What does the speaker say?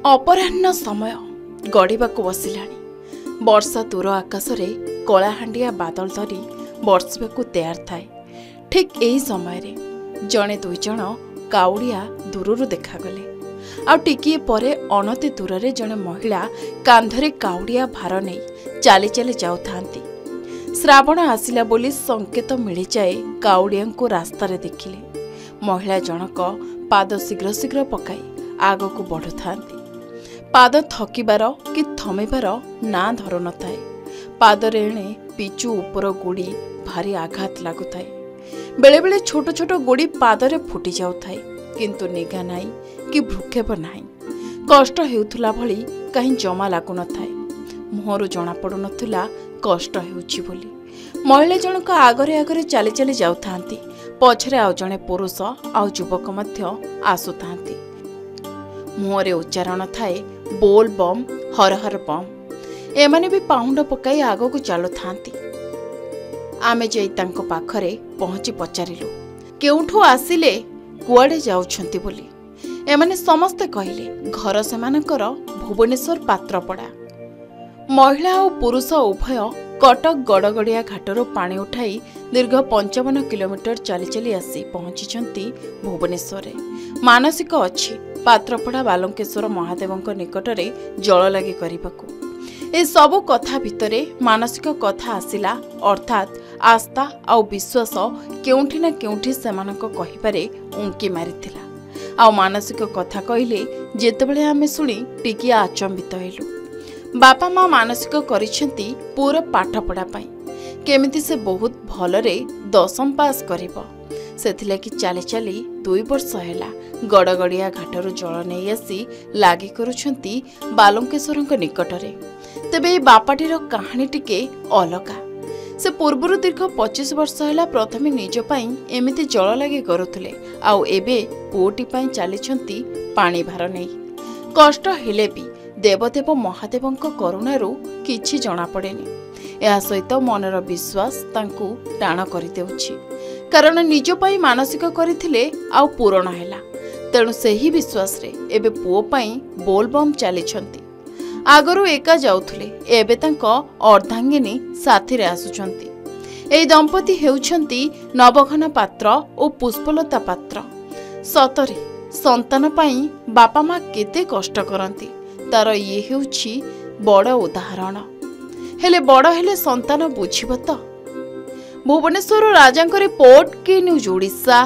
अपराह्न समय गड़िबाकु बसिलाणी। वर्षा दूर आकाशरे कलाहांडिया बादल धरी बर्षिबाकु तैयार थाए। ठीक यही समय जड़े दुई जण काउड़िया दूररू देखागले। आ टिकिए परे अनति दूर रे जड़े महिला कांधरे काउड़िया भार नहीं चाली चाली जाउथांती। श्रावण आसिला बोली संकेत मिली जाए काउड़िया को रास्तारे देखिले। महिला जनक पाद शीघ्र शीघ्र पकाई आगक बढ़ुथांती। पाद थकिबार कि थमिबार ना धर न थाए। पादरे एणे पिचु उपर गोड़ी भारी आघात लागुथाए। बेले बेले छोट छोट गोड़ी पादरे फुटी जाउथाए, किंतु निगा नाई कि भ्रुक्षेप नाही। कष्ट हेउथुला भली कहीं जमा लागु न थाए। मुहरु जना पडु नथुला कष्ट हेउछि बोली। महिला जनक आगरे आगरे चाली चाली जाउथांती। पछरे आउ जणे पुरुष आउ युवक मध्य आसुथांती। मुहरे उच्चारण थाए बोल बम हर हर बम। एमाने भी पाउंड पकाई आगको चालु थांती। आमे जाई तांको पाखरे पहुंची पचारिलु केउठु आसिले कुआडे जाउछंती बोली। एमाने समस्ते कहिले घर सेमानकर भुवनेश्वर पात्रपड़ा। महिला और पुरुष उभय कटक गड़गड़िया घाटरू पानी उठाई दीर्घ 55 किलोमीटर चली चली आसी पहुंची भुवनेश्वर। मानसिक अच्छी पात्रपड़ा बालंकेश्वर महादेवंक निकटरे जल लगी करबाकू। ए सबु कथा भितरे मानसिक कथा आसिला, अर्थात आस्था आउ विश्वास केउठी ना केउठी सेमानक कहिबारे उंकी मारिथिला। आउ मानसिक कथा कहिले जेतेबेले आमे सुनी टिकिया आचंबित हेलु। बापा माँ मानसिक करिसेंती पूरा पाठ पढ़ा पाई केमिति से बहुत भलरे 10म पास करिबो। सेथिलागि चाली चाली 2 वर्ष हैला गड़गड़िया घाटरू जल नहीं आसी लागी करुछंती बालंकेश्वरଙ୍କ निकटरे। तेबे बापाटीर कहानी टिके अलगा। से पूर्वरु दीर्घ 25 वर्ष हैला प्रथमे निज पाई एमिति जल लागी करुथले, आउ एबे पुओटी पाई चालिछंती पानी भार नहीं। कष्ट हेले भी देवदेव महादेवंक करुणारू किछि जणा पड़ेनी। या सहित मनर विश्वास तांकू टाण करि देउछि, कारण निज पाई मानसिक करिथिले आउ पूरण हैला। तेणु सेही विश्वास रे एबे पुओ पाई बोलबम चालिछंती। आगरू एका जाउथले, एबे तांक अर्धांगिनी साथी रे आसुछंती। एई दंपति हेउछंती नवघन पात्र और पुष्पलता पात्र। सतरे संतान पाई बापा माँ केते कष्ट करंती तार ये हेउछि बड़ उदाहरण। हेले बड़ हेले संतान बुझिब तो। भुवनेश्वर राजांक रिपोर्ट के न्यूज ओडिशा।